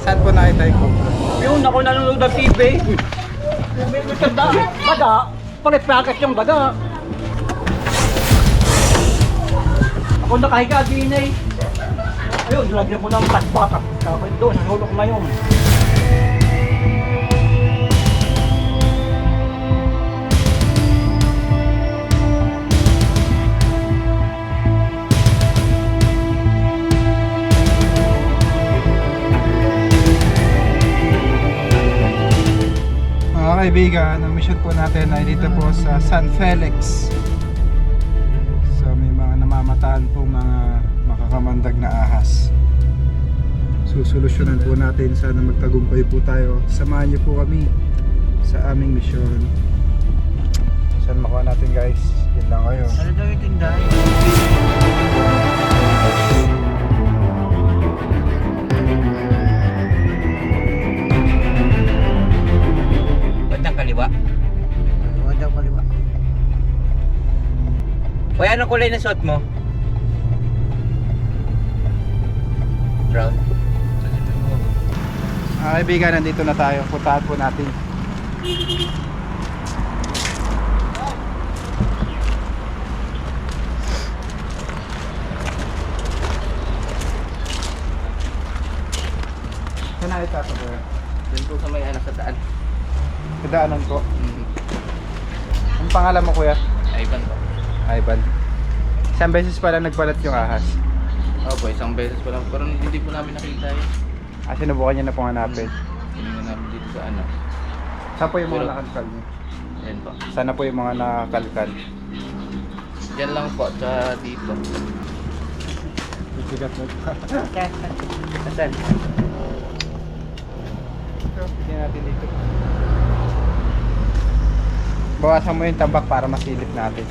Saan po nakita yung cobra? Yun, ako nanonood ng TV. May tanda, baga, palit-packet yung baga. Ako nakahiga din eh. Ayun, lagyan ko ng patbata. Kapag doon, sa sulok na yun. Mga kaibigan, ang mission po natin ay dito po sa San Felix. So may mga namamataan po mga makakamandag na ahas. Susolusyonan po natin, sana magtagumpay po tayo. Samahan niyo po kami sa aming mission. Saan makuha natin guys? Yan lang kayo. Ano daw yung tindahan? Bandang kaliwa. Bandang kaliwa. Kuya, anong kulay na suot mo? Brown. Mga kaibigan, nandito na tayo. Puntahan po natin. Saan nakita ito po? Doon po sa may anak sa daan. Kadaanan po. Ang pangalan mo kuya? Ivan po. Ivan. Isang beses pala nagpalat yung ahas. Opo, isang beses pa lang. Pero hindi po namin nakita yun. Sinubukan niya na pong hanapin. Tingnan namin dito sa ano. Saan po yung mga Pero- nakalkal niyo? Yan po. Sana po yung mga nakalkal. Diyan lang po, sa dito. Bibigat mo pa. Asan? Tignan natin dito. Bawasan mo yung tambak para masilip natin.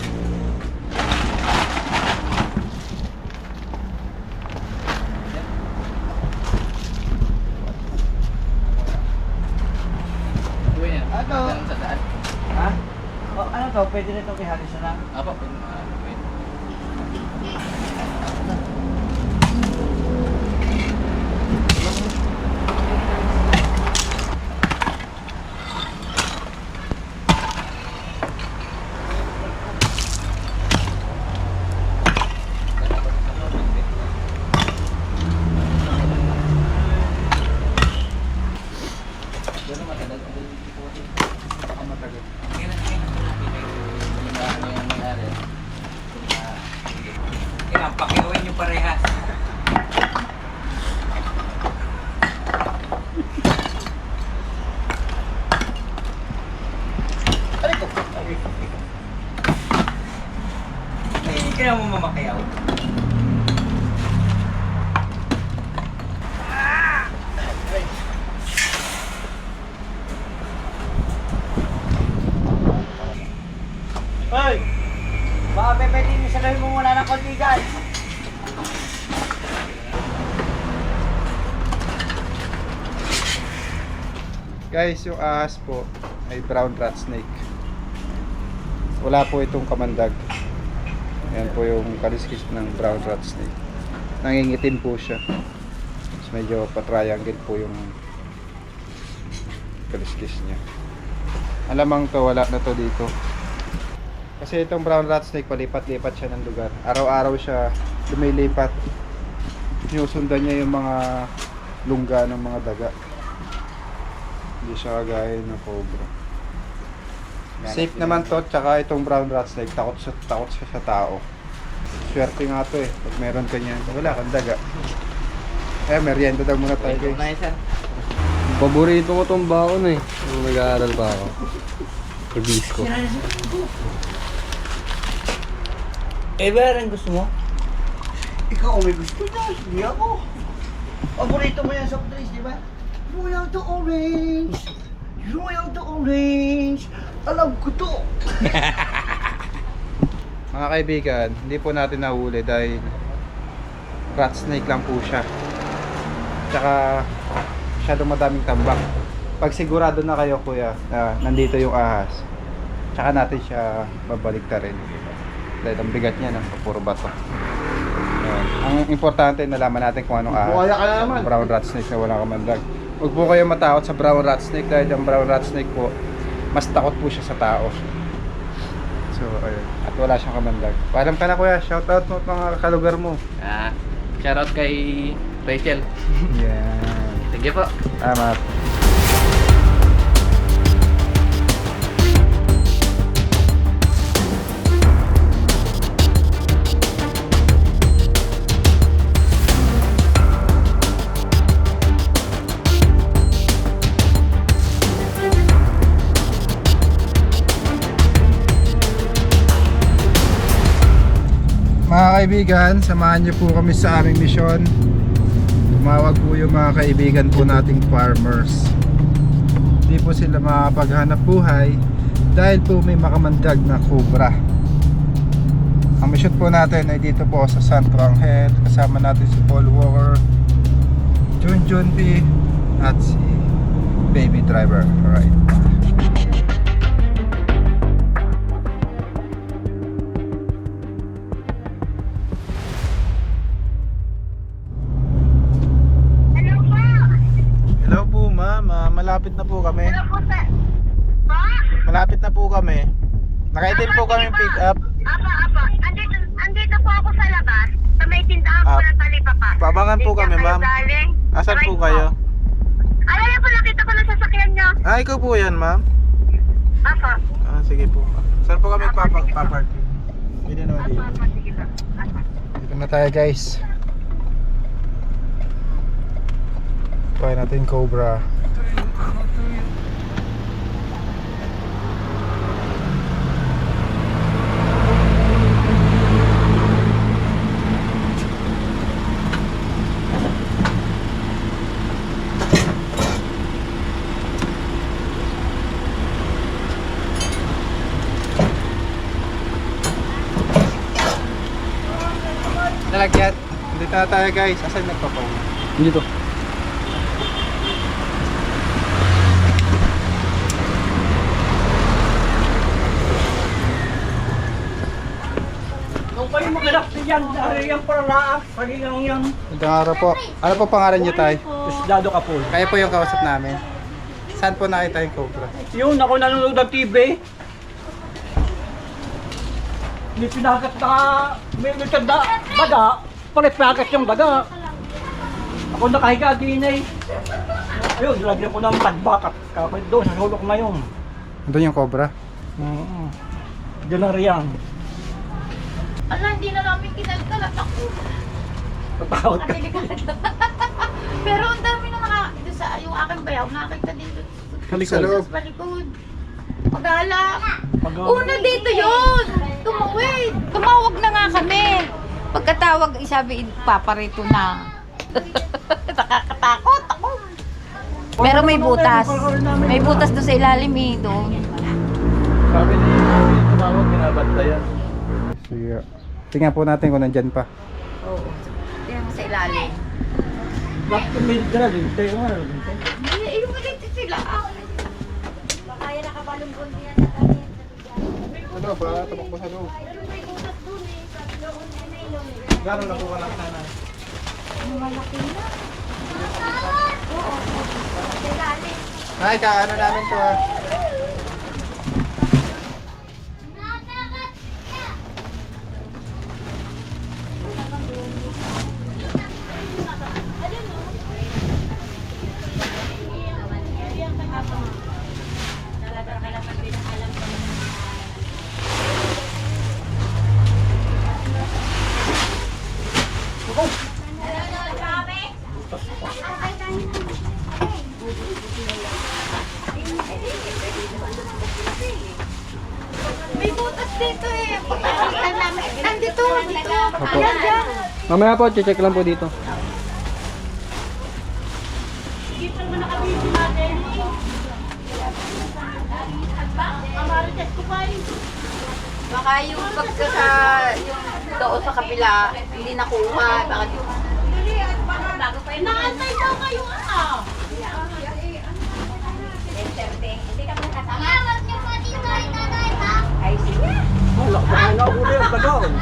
Kuya, Ano? dyan sa daan. Ha? O, ano to? Pwede na ito kay Halis na lang? Apo, pwede. Kailangan pakiuwi niyo parehas. Kailangan mo mamakayaw. Hoy! Baka pwede niyo salahin mo muna ng konti dyan. Guys, yung ahas po ay brown rat snake. Wala po itong kamandag. Yan po yung kaliskis ng brown rat snake. Nangingitim po siya. Mas medyo pa-triangle po yung kaliskis niya. Alamang to, wala na to dito. Kasi itong brown rat snake, palipat-lipat siya ng lugar. Araw-araw siya lumilipat. Sinusundan niya yung mga lungga ng mga daga. Hindi siya kagaya ng cobra. Safe naman to, tsaka itong brown rat snake, takot siya sa tao. Swerte nga to eh, pag meron ka niyan, wala kang daga. Merienda daw muna tayo guys. Nice, Paborito ko tong baon eh. Nung nag-aaral pa ako. Kabisco. Ever, ang gusto mo? Ikaw may gusto niya, hindi ako. Paborito mo yan soft drinks, di ba? Royal to orange! Royal to orange! Alam ko to! Mga kaibigan, hindi po natin nahuli dahil rat snake lang po siya. Tsaka masyadong madaming tambak. Pag sigurado na kayo kuya na nandito yung ahas, tsaka natin siya babalik ta rin. Dahil ang bigat niya ng puro bato. Ang importante nalaman natin kung anong ahas. Buhaya ka na naman. Brown rat snake na walang kamandag. Huwag po kayo matakot sa brown rat snake dahil yung brown rat snake po, mas takot po siya sa tao. So, ayun. At wala siyang kamandag. Paalam ka na kuya, shoutout mo at mga kalugar mo. Shoutout kay Rachel. Yan. Thank you po. Salamat. Mga kaibigan, samahan niyo po kami sa aming misyon. Tumawag po yung mga kaibigan po nating farmers. Hindi po sila makapaghanap buhay dahil po may makamandag na cobra. Ang mission po natin ay dito po sa Santo Angel. Kasama natin si Paul Walker, Junjun P at si Baby Driver. Alright. Hello po ma'am, malapit na po kami. Malapit na po kami. Nakaitin po kami pick up. Apa. Andito po ako sa labas. Sa may tindahan po ng talipapa. Pabangan po kami ma'am. Asan po kayo? Alam niyo po, nakita ko na sasakyan niyo. Ikaw po yan ma'am. Apa. Sige po. Saan po kami papark? Pwede naman dito. Apa, sige po. Apa. Dito na tayo guys. Try natin cobra. Nalagyan. Dito na tayo guys. Asan nagpapaw? Dito. Kung kayo magalak yan, yan para laak. Pagiging yan. Magandang araw po. Ano po pangalan niyo tayo? Isdado ka po. Kaya po yung kausap namin. Saan po nakita yung cobra? Yun, ako nanonood ng TV. May pinagat na, may tanda, daga. Pare-packet yung daga. Ako nakahiga din eh. Ayun, lagyan ko ng tagbakat. Kapag doon, sa sulok na yun. Doon yung cobra. Diyan na riyan. Ala, hindi na namin kinalkalat ako. Natakot ka. Pero ang dami na nakakita sa yung aking bayaw. Nakakita din doon. Sa loob. Sa balikod. Pag-ala. Una dito yun. Tumawid. Tumawag na nga kami. Pagkatawag, sabi, paparito na. Nakakatakot ako. Pero may butas. May butas doon sa ilalim eh. Doon. Sabi ni tumawag, binabantayan. Sige. Tingnan po natin kung nandyan pa. Oo. Tingnan mo sa ilalim. Bakit may galing? Tayo nga, Yung ulit sila. Kaya nakabalunggon yan. Ano ba? Tumakbo sa loob. Gano'n na po ka lang sana? Malaki na. Oo. Sa ilalim. Ay, kaano namin to ah. May butas dito eh. Pagkakalitan namin. Nandito. Dito. Opo. Ayan dyan. Mamaya po, check lang po dito. Baka yung pagka sa yung doon sa kabila, hindi nakuha. Baka yung bago pa yun. Naantay daw kayo Hindi ka muna kasama. Huwag niyo pa dito itatay ha? Ay, sige. Wala ko na nahuli ang dagaon.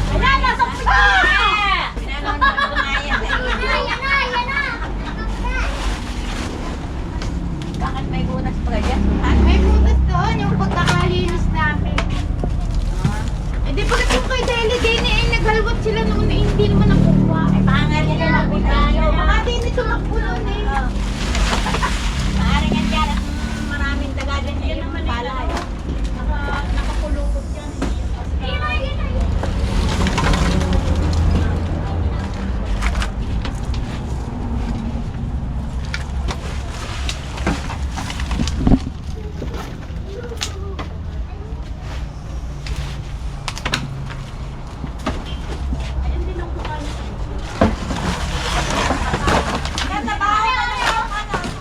Wala, nasa pula!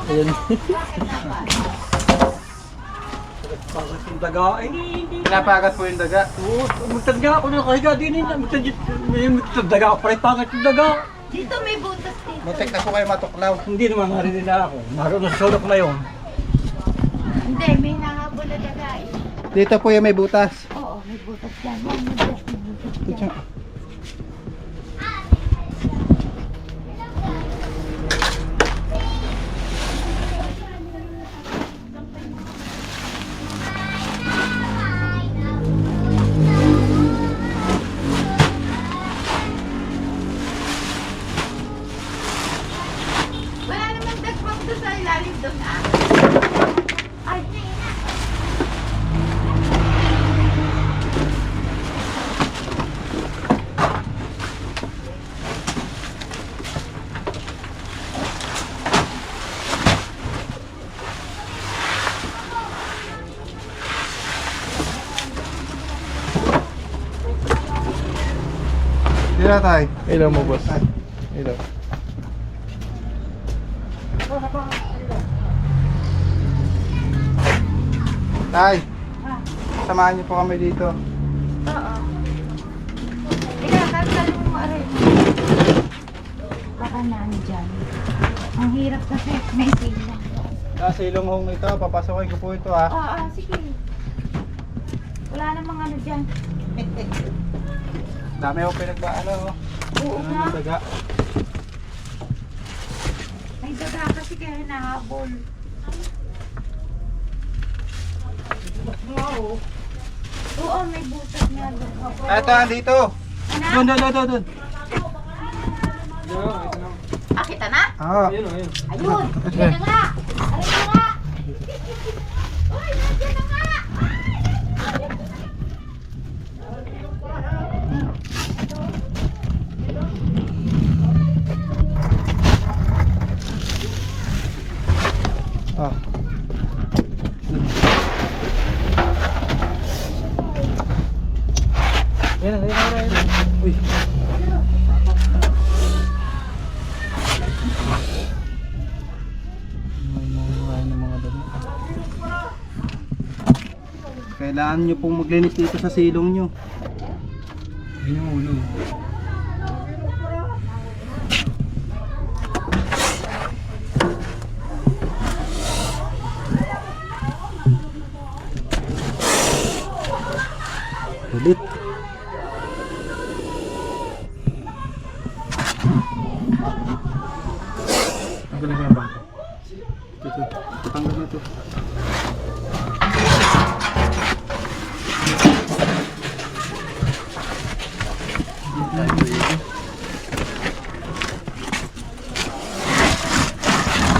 Ayan. Pagkat yung daga, hindi. Pinapagat po yung daga. Oo, magtanda ako na kahiga din eh. Magtanda ako, pare pangit yung daga. Dito may butas dito. Muntik na po kayo matuklaw. Hindi naman narinig na ako. Naroon na sulok na yun. Hindi, may nahabol na daga eh. Dito po yung may butas. Oo, may butas dyan. Yan, may butas dyan. Wala namang dagpang doon sa ilalim doon ah. Ay, Dito na tayo. Ilaw mo, boss. Ilaw. Tay, samahan niyo po kami dito. oo. Ika, kakalin mo aray. Baka nandyan. Ang hirap kasi may sila. Sa ilong hong ito, papasokin ko po ito ha. Oo, sige. Wala namang ano dyan. Dami ako pinagbaala oh. Oo Ano nga. yung daga? May daga kasi kaya nahabol. Oo, may butas nga doon. Ito, andito. Ano? Doon. Ah, kita na? Oo. Ayun! Yan na nga! Ayun na nga! Uy, nandiyan na nga! Ah. Yan. Uy. Kailangan nyo pong maglinis dito sa silong nyo. Yun yung ulo. Ulit. Tanggalin mo yung bangko. Ito. Tanggal na ito.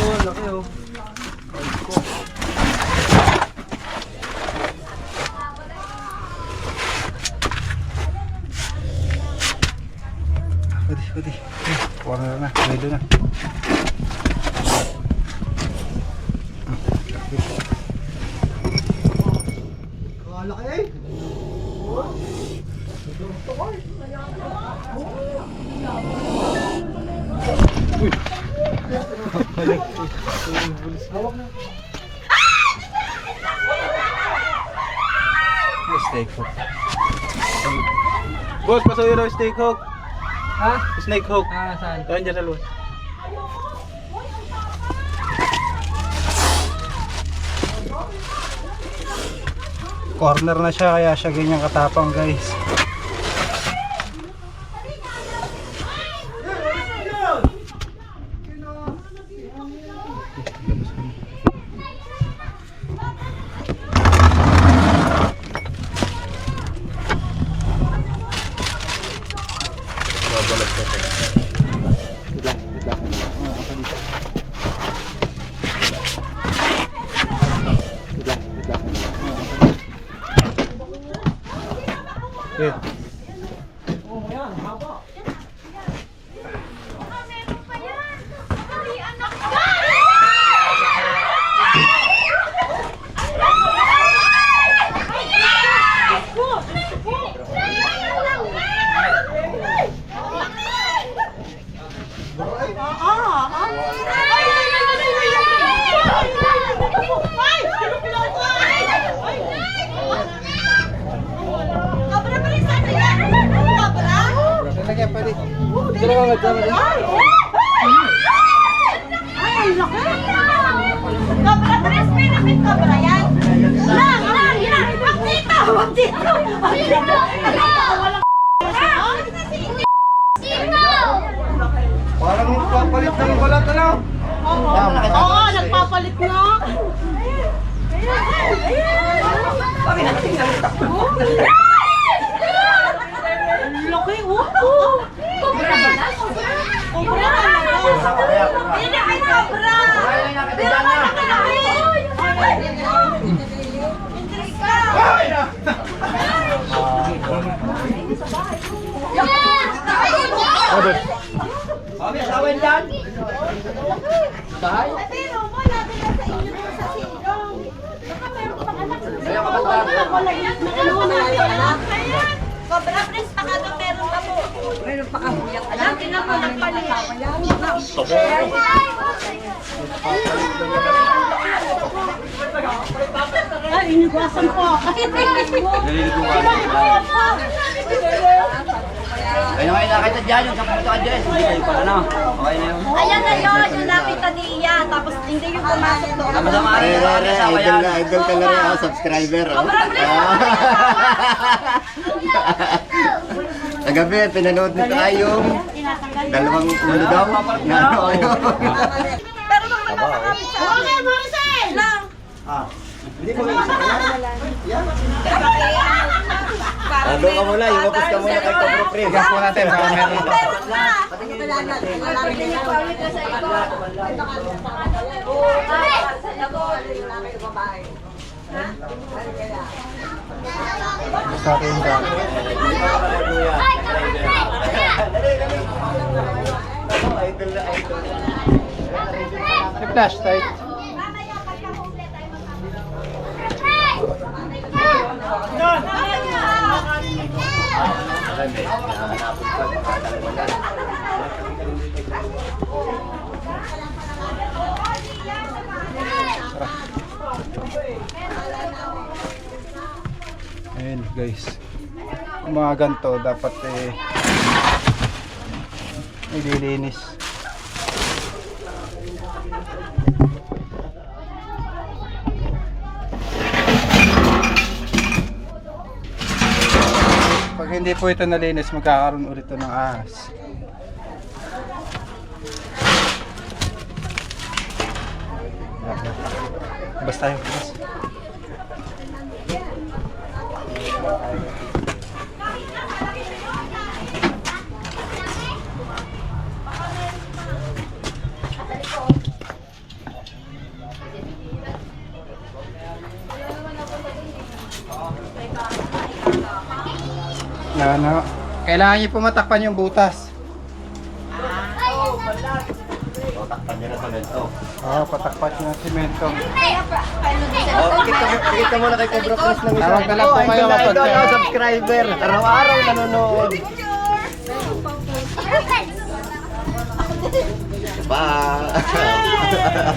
Oh, laki oh. Pwede. Kuha na. Pwede na. Kalaki eh. Steak hook. Boss, pasuyo raw steak hook. Ha? Snake hook. Ah, saan? Doon dyan sa luwas. Corner na siya kaya siya ganyan katapang guys. Yeah. Oo, yan. Haba. Meron pa yan! Ay, anak ko! Ay, ang laki! Cobra, tres pinapit cobra yan! Lang! Wag dito! Wag dito! Wag dito! Parang nagpapalit ng balat, ano? Oo, nagpapalit na! Ang laki, oh! Cobra ba na? Cobra ba na? Hindi na kayo cobra! Pero malaki! Mami, asawa yan. Pero mo, natin lang sa inyo to sa silong. Baka meron ka pang anak. Kaya kapatid. Wala yan. Ano na yan? Cobra Prince, baka daw meron ka po. Meron pa ka huyat. Alam, tinan mo, nagpalit. Ay, inigwasan po. Ayun nga yung nakita dyan, yung 10 ka dyan. Hindi kayo pala na. Okay na yun. Ayan na yun, yung nakita ni Ian. Tapos hindi yung pumasok doon. Sama-sama rin yung mga asawa yan. Idol ka na rin ako, subscriber. Oh. Cobra Prince, Kagabi, pinanood nito ay yung dalawang ulo daw. Nano, ayun. pero bang nakakapit sa akin. Okay, Marcel! Lang. Doon ka muna, iwapos ka muna kay Cobra Prince. Gas po natin, baka meron pa. Meron na. Sa atin ba? Idol na idol. May flashlight. Ayun guys, yung mga ganito dapat nililinis. Pag hindi po ito nalinis, magkakaroon ulit ito ng ahas. Basta tayo, basta. Yan, no? Kailangan niyo pumatakpan yung butas. Takpan niya na sa ganito. Oo, patakpan niyo ng simento. Oh, kita mo na kay Cobra Prince ng isa. Tawag na lang po kayo Idol na kapag- idol ako, subscriber. Araw-araw nanonood. Bye.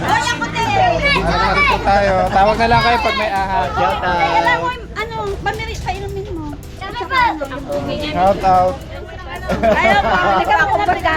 Hoy, ako din! Ano po tayo? Tawag na lang kayo pag may ahas. Shout Kailangan mo, out. ano, pamiri, painumin mo. Shout out. Ayaw pa, hindi ka ako pagka.